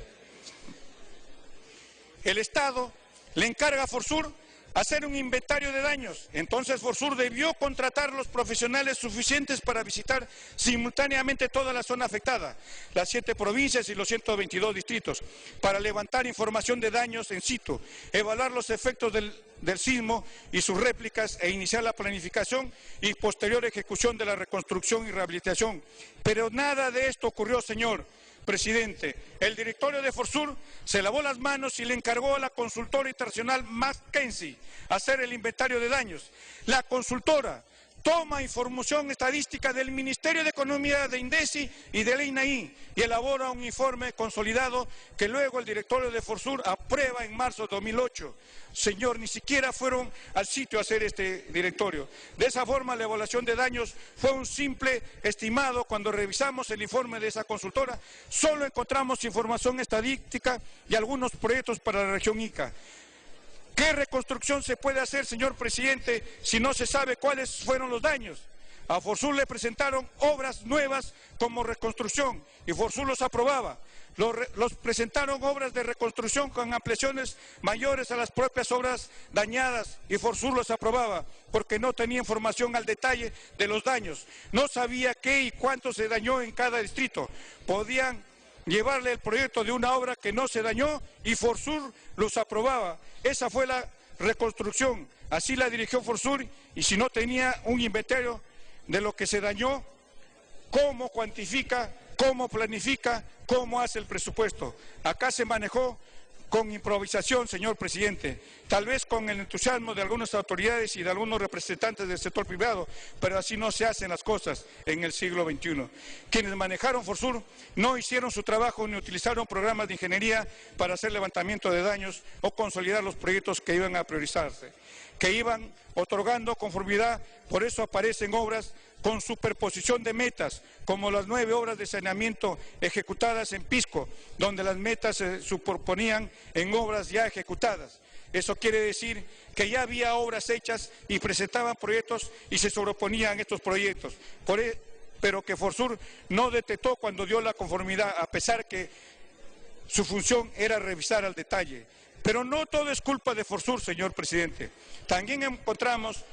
El Estado le encarga a Forsur hacer un inventario de daños. Entonces Forsur debió contratar los profesionales suficientes para visitar simultáneamente toda la zona afectada, las 7 provincias y los 122 distritos, para levantar información de daños en situ, evaluar los efectos del sismo y sus réplicas e iniciar la planificación y posterior ejecución de la reconstrucción y rehabilitación. Pero nada de esto ocurrió, señor presidente. El directorio de Forsur se lavó las manos y le encargó a la consultora internacional McKinsey hacer el inventario de daños. La consultora toma información estadística del Ministerio de Economía, de INDECI y del INAI y elabora un informe consolidado que luego el directorio de Forsur aprueba en marzo de 2008. Señor, ni siquiera fueron al sitio a hacer este directorio. De esa forma, la evaluación de daños fue un simple estimado. Cuando revisamos el informe de esa consultora, solo encontramos información estadística y algunos proyectos para la región Ica. ¿Qué reconstrucción se puede hacer, señor presidente, si no se sabe cuáles fueron los daños? A Forsur le presentaron obras nuevas como reconstrucción y Forsur los aprobaba. Los presentaron obras de reconstrucción con ampliaciones mayores a las propias obras dañadas y Forsur los aprobaba porque no tenía información al detalle de los daños. No sabía qué y cuánto se dañó en cada distrito. Podían llevarle el proyecto de una obra que no se dañó y Forsur los aprobaba. Esa fue la reconstrucción. Así la dirigió Forsur y si no tenía un inventario de lo que se dañó, ¿cómo cuantifica? ¿Cómo planifica? ¿Cómo hace el presupuesto? Acá se manejó con improvisación, señor presidente, tal vez con el entusiasmo de algunas autoridades y de algunos representantes del sector privado, pero así no se hacen las cosas en el siglo XXI. Quienes manejaron Forsur no hicieron su trabajo ni utilizaron programas de ingeniería para hacer levantamiento de daños o consolidar los proyectos que iban a priorizarse, que iban otorgando conformidad. Por eso aparecen obras con superposición de metas, como las 9 obras de saneamiento ejecutadas en Pisco, donde las metas se superponían en obras ya ejecutadas. Eso quiere decir que ya había obras hechas y presentaban proyectos y se sobreponían estos proyectos, pero que Forsur no detectó cuando dio la conformidad, a pesar que su función era revisar al detalle. Pero no todo es culpa de Forsur, señor presidente. También encontramos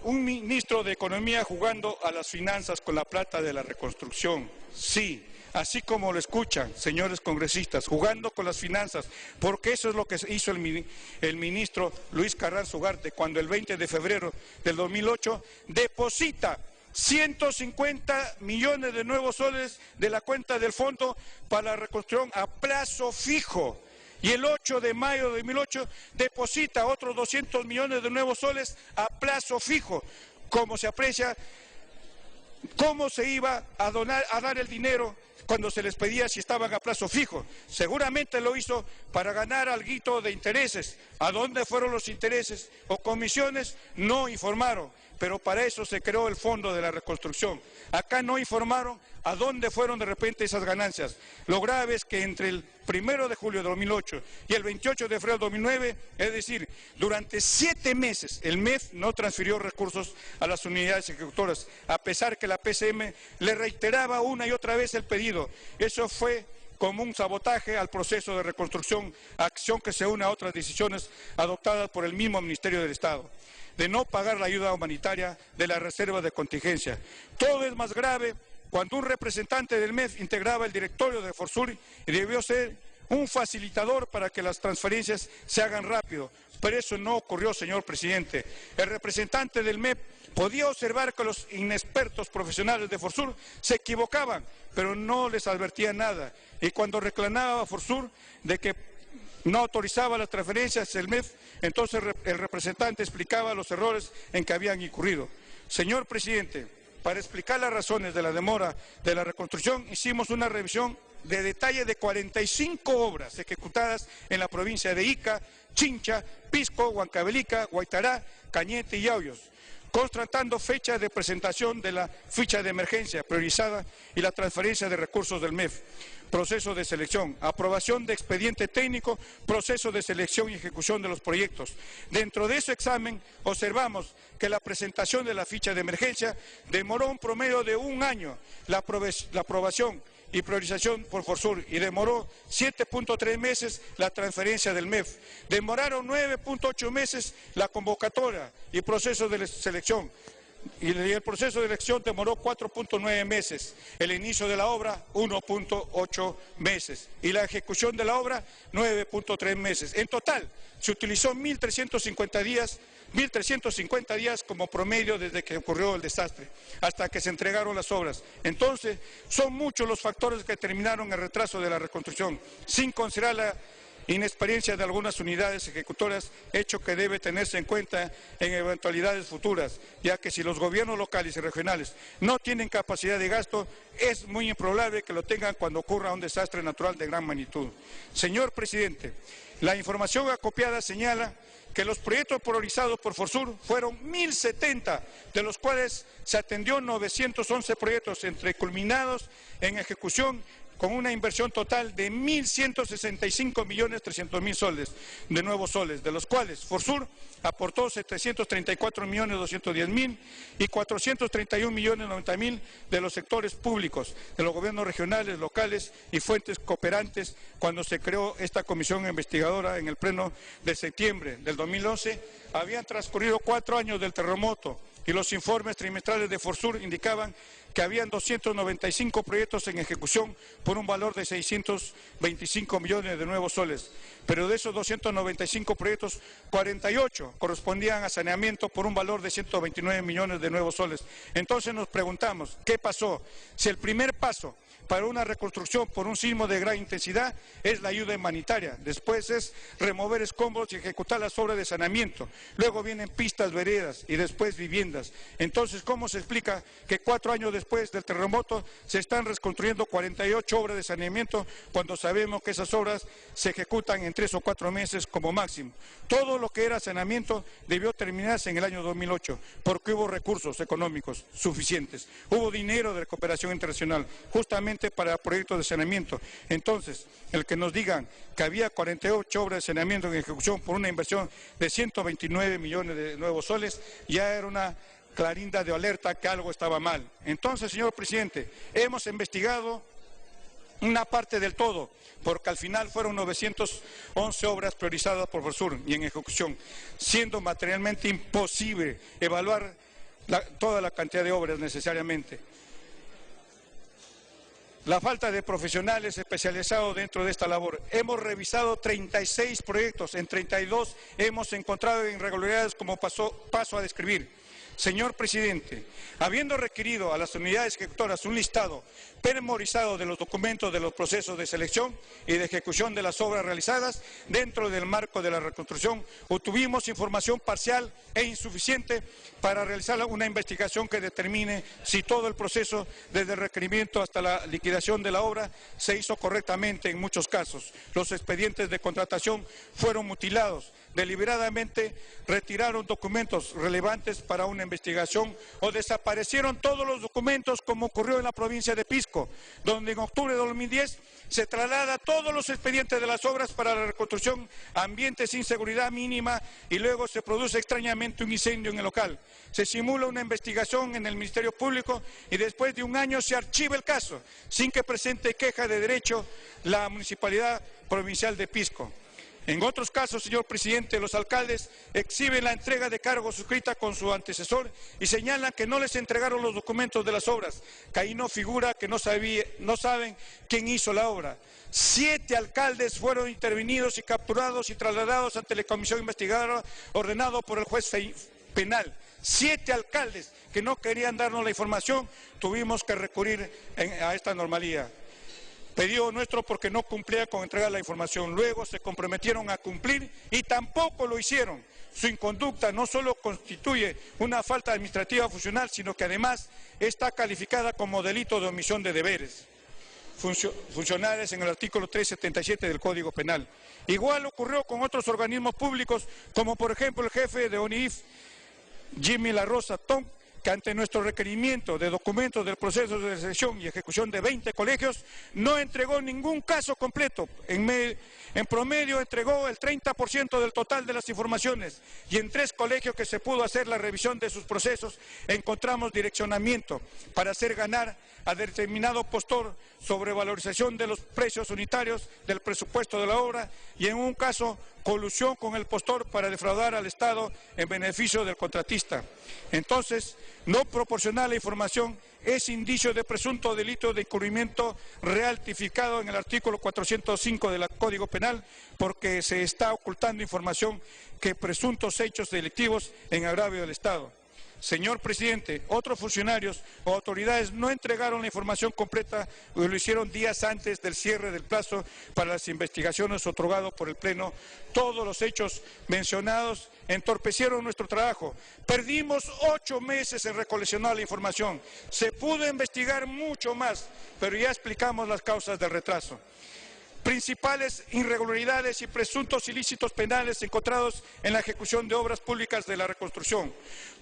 un ministro de Economía jugando a las finanzas con la plata de la reconstrucción. Sí, así como lo escuchan, señores congresistas, jugando con las finanzas, porque eso es lo que hizo el ministro Luis Carranzo Ugarte cuando el 20 de febrero del 2008 deposita 150 millones de nuevos soles de la cuenta del Fondo para la Reconstrucción a plazo fijo. Y el 8 de mayo de 2008 deposita otros 200 millones de nuevos soles a plazo fijo. Como se aprecia, ¿cómo se iba a dar el dinero cuando se les pedía si estaban a plazo fijo? Seguramente lo hizo para ganar alguito de intereses. ¿A dónde fueron los intereses o comisiones? No informaron. pero para eso se creó el Fondo de la Reconstrucción. Acá no informaron a dónde fueron de repente esas ganancias. Lo grave es que entre el 1 de julio de 2008 y el 28 de febrero de 2009, es decir, durante 7 meses, el MEF no transfirió recursos a las unidades ejecutoras, a pesar que la PCM le reiteraba una y otra vez el pedido. Eso fue como un sabotaje al proceso de reconstrucción, acción que se une a otras decisiones adoptadas por el mismo Ministerio del Estado, de no pagar la ayuda humanitaria de la reserva de contingencia. Todo es más grave cuando un representante del MEF integraba el directorio de Forsur y debió ser un facilitador para que las transferencias se hagan rápido. Pero eso no ocurrió, señor presidente. El representante del MEF podía observar que los inexpertos profesionales de Forsur se equivocaban, pero no les advertía nada. Y cuando reclamaba a Forsur de que no autorizaba las transferencias, el MEF, entonces el representante explicaba los errores en que habían incurrido. Señor presidente, para explicar las razones de la demora de la reconstrucción, hicimos una revisión de detalle de 45 obras ejecutadas en la provincia de Ica, Chincha, Pisco, Huancavelica, Guaitará, Cañete y Yauyos, constatando fecha de presentación de la ficha de emergencia priorizada y la transferencia de recursos del MEF, proceso de selección, aprobación de expediente técnico, proceso de selección y ejecución de los proyectos. Dentro de ese examen observamos que la presentación de la ficha de emergencia demoró un promedio de 1 año, la aprobación y priorización por Forsur, y demoró 7.3 meses la transferencia del MEF. Demoraron 9.8 meses la convocatoria y proceso de selección. Y el proceso de elección demoró 4.9 meses, el inicio de la obra 1.8 meses y la ejecución de la obra 9.3 meses. En total se utilizó 1.350 días como promedio desde que ocurrió el desastre hasta que se entregaron las obras. Entonces son muchos los factores que determinaron el retraso de la reconstrucción, sin considerar la inexperiencia de algunas unidades ejecutoras, hecho que debe tenerse en cuenta en eventualidades futuras, ya que si los gobiernos locales y regionales no tienen capacidad de gasto, es muy improbable que lo tengan cuando ocurra un desastre natural de gran magnitud. Señor presidente, la información acopiada señala que los proyectos priorizados por Forsur fueron 1.070, de los cuales se atendió 911 proyectos entre culminados en ejecución, con una inversión total de 1.165.300.000 soles, de nuevos soles, de los cuales Forsur aportó 734.210.000 y 431.090.000 de los sectores públicos, de los gobiernos regionales, locales y fuentes cooperantes, cuando se creó esta comisión investigadora en el pleno de septiembre del 2011. Habían transcurrido 4 años del terremoto y los informes trimestrales de Forsur indicaban que habían 295 proyectos en ejecución por un valor de 625 millones de nuevos soles. Pero de esos 295 proyectos, 48 correspondían a saneamiento por un valor de 129 millones de nuevos soles. Entonces nos preguntamos, ¿qué pasó? Si el primer paso para una reconstrucción por un sismo de gran intensidad es la ayuda humanitaria, después es remover escombros y ejecutar las obras de saneamiento, luego vienen pistas, veredas y después viviendas. Entonces, ¿cómo se explica que 4 años después del terremoto se están reconstruyendo 48 obras de saneamiento cuando sabemos que esas obras se ejecutan en 3 o 4 meses como máximo? Todo lo que era saneamiento debió terminarse en el año 2008 porque hubo recursos económicos suficientes, hubo dinero de cooperación internacional, justamente para proyectos de saneamiento. Entonces, el que nos digan que había 48 obras de saneamiento en ejecución por una inversión de 129 millones de nuevos soles, ya era una clarinda de alerta que algo estaba mal. Entonces, señor presidente, hemos investigado una parte del todo, porque al final fueron 911 obras priorizadas por Forsur y en ejecución, siendo materialmente imposible evaluar toda la cantidad de obras necesariamente. La falta de profesionales especializados dentro de esta labor. Hemos revisado 36 proyectos, en 32 hemos encontrado irregularidades como paso a describir. Señor presidente, habiendo requerido a las unidades ejecutoras un listado pormenorizado de los documentos de los procesos de selección y de ejecución de las obras realizadas dentro del marco de la reconstrucción, obtuvimos información parcial e insuficiente para realizar una investigación que determine si todo el proceso, desde el requerimiento hasta la liquidación de la obra, se hizo correctamente en muchos casos. Los expedientes de contratación fueron mutilados, deliberadamente retiraron documentos relevantes para una investigación o desaparecieron todos los documentos, como ocurrió en la provincia de Pisco, donde en octubre de 2010 se traslada todos los expedientes de las obras para la reconstrucción a ambientes sin seguridad mínima y luego se produce extrañamente un incendio en el local. Se simula una investigación en el Ministerio Público y después de un año se archiva el caso, sin que presente queja de derecho la Municipalidad Provincial de Pisco. En otros casos, señor presidente, los alcaldes exhiben la entrega de cargos suscrita con su antecesor y señalan que no les entregaron los documentos de las obras, que ahí no figura que no saben quién hizo la obra. 7 alcaldes fueron intervenidos y capturados y trasladados ante la comisión investigadora ordenado por el juez penal. 7 alcaldes que no querían darnos la información, tuvimos que recurrir a esta normalidad. Pedido nuestro porque no cumplía con entregar la información. Luego se comprometieron a cumplir y tampoco lo hicieron. Su inconducta no solo constituye una falta administrativa funcional, sino que además está calificada como delito de omisión de deberes funcionales en el artículo 377 del Código Penal. Igual ocurrió con otros organismos públicos, como por ejemplo el jefe de ONIF, Jimmy La Rosa Tom, que ante nuestro requerimiento de documentos del proceso de selección y ejecución de 20 colegios, no entregó ningún caso completo. En promedio entregó el 30% del total de las informaciones y en 3 colegios que se pudo hacer la revisión de sus procesos encontramos direccionamiento para hacer ganar a determinado postor sobre valorización de los precios unitarios del presupuesto de la obra y en un caso colusión con el postor para defraudar al Estado en beneficio del contratista. Entonces, no proporcionar la información es indicio de presunto delito de encubrimiento real tipificado en el artículo 405 del Código Penal porque se está ocultando información que presuntos hechos delictivos en agravio del Estado. Señor presidente, otros funcionarios o autoridades no entregaron la información completa o lo hicieron días antes del cierre del plazo para las investigaciones otorgado por el Pleno. Todos los hechos mencionados entorpecieron nuestro trabajo. Perdimos 8 meses en recoleccionar la información. Se pudo investigar mucho más, pero ya explicamos las causas del retraso. Principales irregularidades y presuntos ilícitos penales encontrados en la ejecución de obras públicas de la reconstrucción.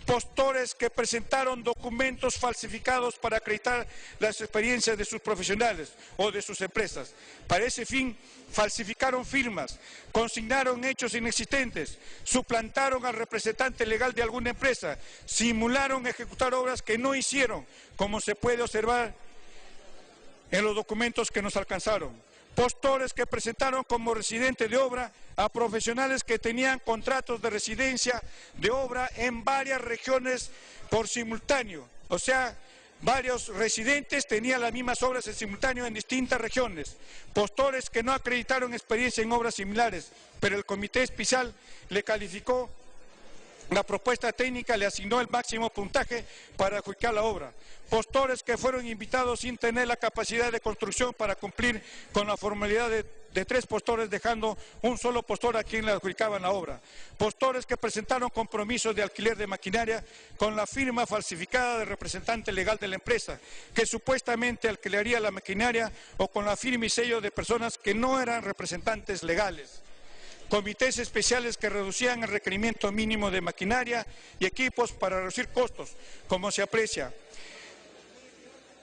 Postores que presentaron documentos falsificados para acreditar las experiencias de sus profesionales o de sus empresas. Para ese fin, falsificaron firmas, consignaron hechos inexistentes, suplantaron al representante legal de alguna empresa, simularon ejecutar obras que no hicieron, como se puede observar en los documentos que nos alcanzaron. Postores que presentaron como residente de obra a profesionales que tenían contratos de residencia de obra en varias regiones por simultáneo. O sea, varios residentes tenían las mismas obras en simultáneo en distintas regiones. Postores que no acreditaron experiencia en obras similares, pero el Comité Especial le calificó la propuesta técnica, le asignó el máximo puntaje para adjudicar la obra. Postores que fueron invitados sin tener la capacidad de construcción para cumplir con la formalidad de 3 postores, dejando un solo postor a quien le adjudicaban la obra. Postores que presentaron compromisos de alquiler de maquinaria con la firma falsificada del representante legal de la empresa, que supuestamente alquilaría la maquinaria o con la firma y sello de personas que no eran representantes legales. Comités especiales que reducían el requerimiento mínimo de maquinaria y equipos para reducir costos, como se aprecia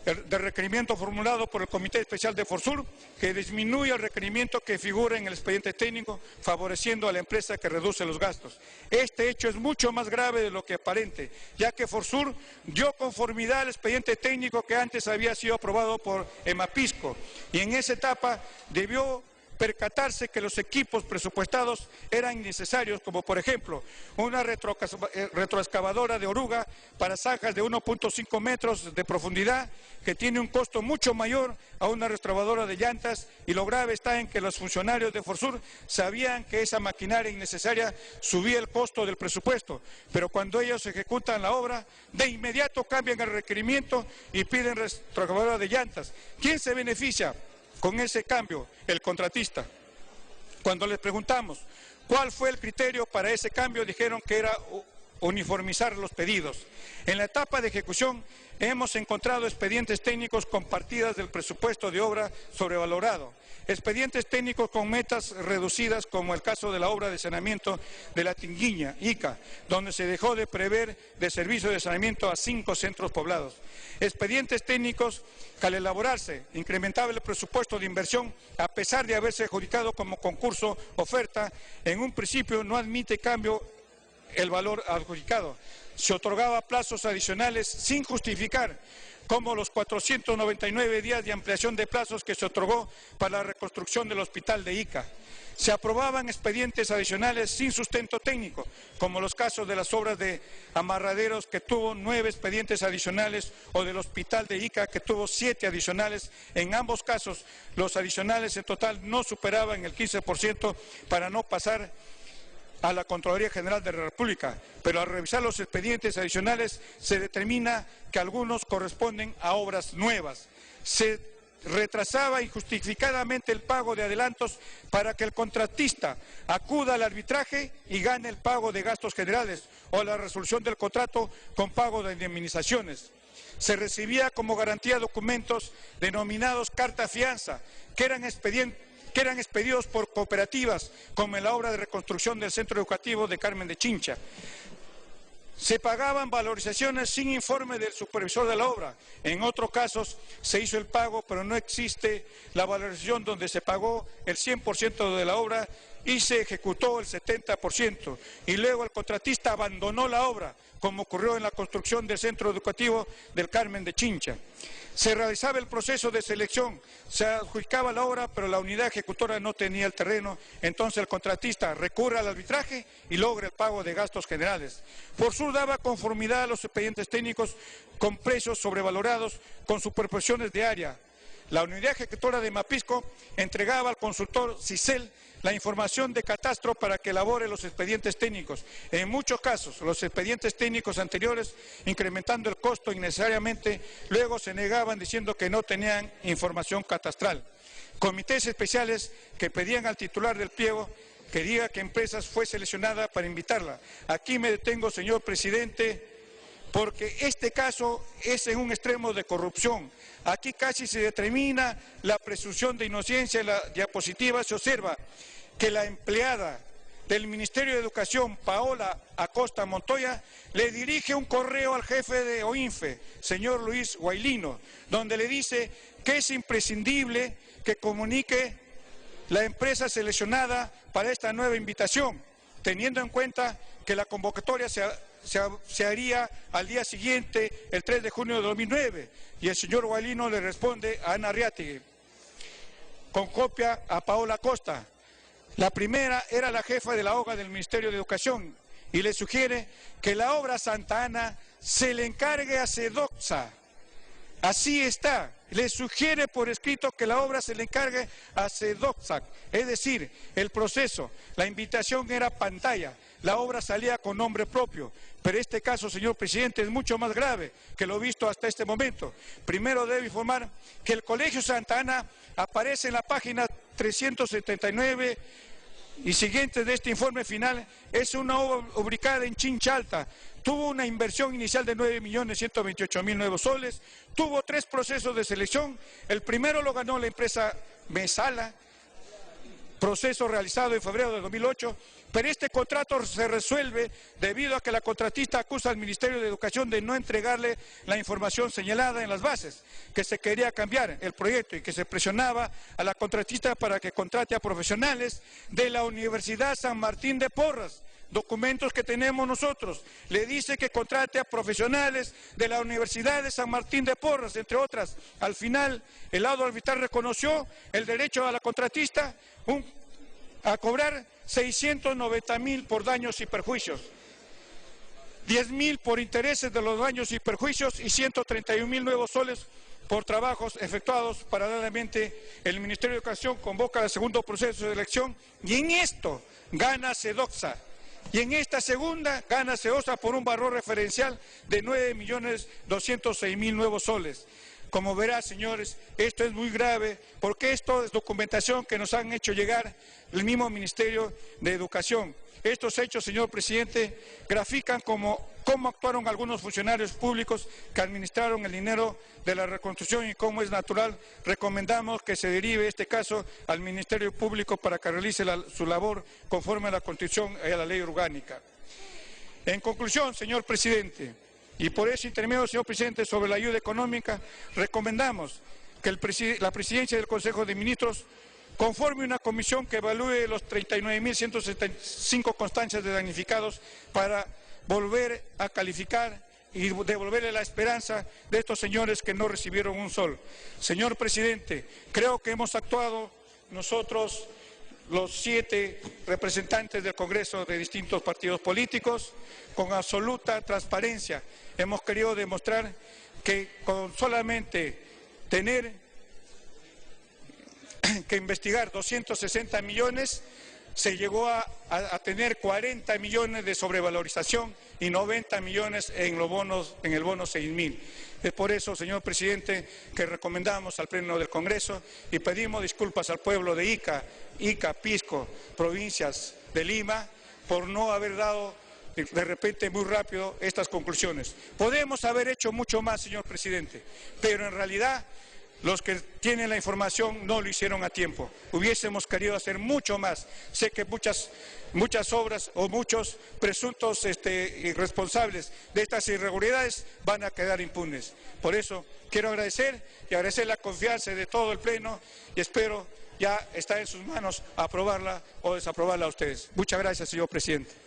del requerimiento formulado por el Comité Especial de Forsur, que disminuye el requerimiento que figura en el expediente técnico, favoreciendo a la empresa que reduce los gastos. Este hecho es mucho más grave de lo que aparente, ya que Forsur dio conformidad al expediente técnico que antes había sido aprobado por Emapisco, y en esa etapa debió percatarse que los equipos presupuestados eran innecesarios, como por ejemplo una retroexcavadora de oruga para zanjas de 1.5 metros de profundidad, que tiene un costo mucho mayor a una retroexcavadora de llantas, y lo grave está en que los funcionarios de Forsur sabían que esa maquinaria innecesaria subía el costo del presupuesto, pero cuando ellos ejecutan la obra, de inmediato cambian el requerimiento y piden retroexcavadora de llantas. ¿Quién se beneficia con ese cambio? El contratista. Cuando les preguntamos cuál fue el criterio para ese cambio, dijeron que era uniformizar los pedidos. En la etapa de ejecución hemos encontrado expedientes técnicos con partidas del presupuesto de obra sobrevalorado, expedientes técnicos con metas reducidas, como el caso de la obra de saneamiento de La Tinguiña, Ica, donde se dejó de prever de servicio de saneamiento a 5 centros poblados. Expedientes técnicos que al elaborarse incrementaba el presupuesto de inversión, a pesar de haberse adjudicado como concurso oferta, en un principio no admite cambio el valor adjudicado. Se otorgaba plazos adicionales sin justificar, como los 499 días de ampliación de plazos que se otorgó para la reconstrucción del hospital de Ica. Se aprobaban expedientes adicionales sin sustento técnico, como los casos de las obras de amarraderos, que tuvo 9 expedientes adicionales, o del hospital de Ica, que tuvo 7 adicionales. En ambos casos, los adicionales en total no superaban el 15% para no pasar a la Contraloría General de la República, pero al revisar los expedientes adicionales se determina que algunos corresponden a obras nuevas. Se retrasaba injustificadamente el pago de adelantos para que el contratista acuda al arbitraje y gane el pago de gastos generales o la resolución del contrato con pago de indemnizaciones. Se recibía como garantía documentos denominados carta fianza, que eran expedidos por cooperativas, como en la obra de reconstrucción del Centro Educativo de Carmen de Chincha. Se pagaban valorizaciones sin informe del supervisor de la obra. En otros casos se hizo el pago, pero no existe la valorización donde se pagó el 100% de la obra y se ejecutó el 70%. Y luego el contratista abandonó la obra, como ocurrió en la construcción del Centro Educativo del Carmen de Chincha. Se realizaba el proceso de selección, se adjudicaba la obra, pero la unidad ejecutora no tenía el terreno, entonces el contratista recurre al arbitraje y logra el pago de gastos generales. Forsur daba conformidad a los expedientes técnicos con precios sobrevalorados, con superposiciones de área. La unidad ejecutora de Mapisco entregaba al consultor CICEL la información de catastro para que elabore los expedientes técnicos. En muchos casos, los expedientes técnicos anteriores, incrementando el costo innecesariamente, luego se negaban diciendo que no tenían información catastral. Comités especiales que pedían al titular del pliego que diga qué empresas fue seleccionada para invitarla. Aquí me detengo, señor presidente, porque este caso es en un extremo de corrupción. Aquí casi se determina la presunción de inocencia. En la diapositiva se observa que la empleada del Ministerio de Educación, Paola Acosta Montoya, le dirige un correo al jefe de OINFE, señor Luis Guailino, donde le dice que es imprescindible que comunique la empresa seleccionada para esta nueva invitación, teniendo en cuenta que la convocatoria se haría al día siguiente, el 3 de junio de 2009, y el señor Guailino le responde a Ana Arriategui, con copia a Paola Acosta. La primera era la jefa de la obra del Ministerio de Educación y le sugiere que la obra Santa Ana se le encargue a Sedoxa. Así está, le sugiere por escrito que la obra se le encargue a Sedoxa, es decir, el proceso, la invitación era pantalla, la obra salía con nombre propio, pero este caso, señor presidente, es mucho más grave que lo visto hasta este momento. Primero debo informar que el Colegio Santa Ana aparece en la página 379 y siguientes de este informe final. Es una obra ubicada en Chincha Alta. Tuvo una inversión inicial de 9.128.000 nuevos soles, tuvo 3 procesos de selección. El primero lo ganó la empresa Mesala, proceso realizado en febrero de 2008, pero este contrato se resuelve debido a que la contratista acusa al Ministerio de Educación de no entregarle la información señalada en las bases, que se quería cambiar el proyecto y que se presionaba a la contratista para que contrate a profesionales de la Universidad San Martín de Porras. Documentos que tenemos nosotros, le dice que contrate a profesionales de la Universidad de San Martín de Porras, entre otras. Al final, el lado arbitral reconoció el derecho a la contratista a cobrar 690.000 por daños y perjuicios, 10.000 por intereses de los daños y perjuicios y 131.000 nuevos soles por trabajos efectuados. Paralelamente, el Ministerio de Educación convoca el segundo proceso de elección y en esto gana Sedoxa. Y en esta segunda gana Sedoxa por un valor referencial de 9.206.000 nuevos soles. Como verá, señores, esto es muy grave porque esto es documentación que nos han hecho llegar el mismo Ministerio de Educación. Estos hechos, señor presidente, grafican cómo actuaron algunos funcionarios públicos que administraron el dinero de la reconstrucción y como es natural, recomendamos que se derive este caso al Ministerio Público para que realice su labor conforme a la Constitución y a la ley orgánica. En conclusión, señor presidente, y por ese intermedio, señor presidente, sobre la ayuda económica, recomendamos que la presidencia del Consejo de Ministros conforme una comisión que evalúe los 39.175 constancias de damnificados para volver a calificar y devolverle la esperanza de estos señores que no recibieron un sol. Señor presidente, creo que hemos actuado nosotros, los 7 representantes del Congreso de distintos partidos políticos, con absoluta transparencia. Hemos querido demostrar que con solamente tener que investigar 260 millones, se llegó a tener 40 millones de sobrevalorización y 90 millones en el bono 6.000. Es por eso, señor presidente, que recomendamos al Pleno del Congreso y pedimos disculpas al pueblo de Ica, Pisco, provincias de Lima, por no haber dado de repente muy rápido estas conclusiones. Podemos haber hecho mucho más, señor presidente, pero en realidad los que tienen la información no lo hicieron a tiempo. Hubiésemos querido hacer mucho más. Sé que muchas obras o muchos presuntos responsables de estas irregularidades van a quedar impunes. Por eso quiero agradecer la confianza de todo el Pleno y espero ya está en sus manos aprobarla o desaprobarla a ustedes. Muchas gracias, señor presidente.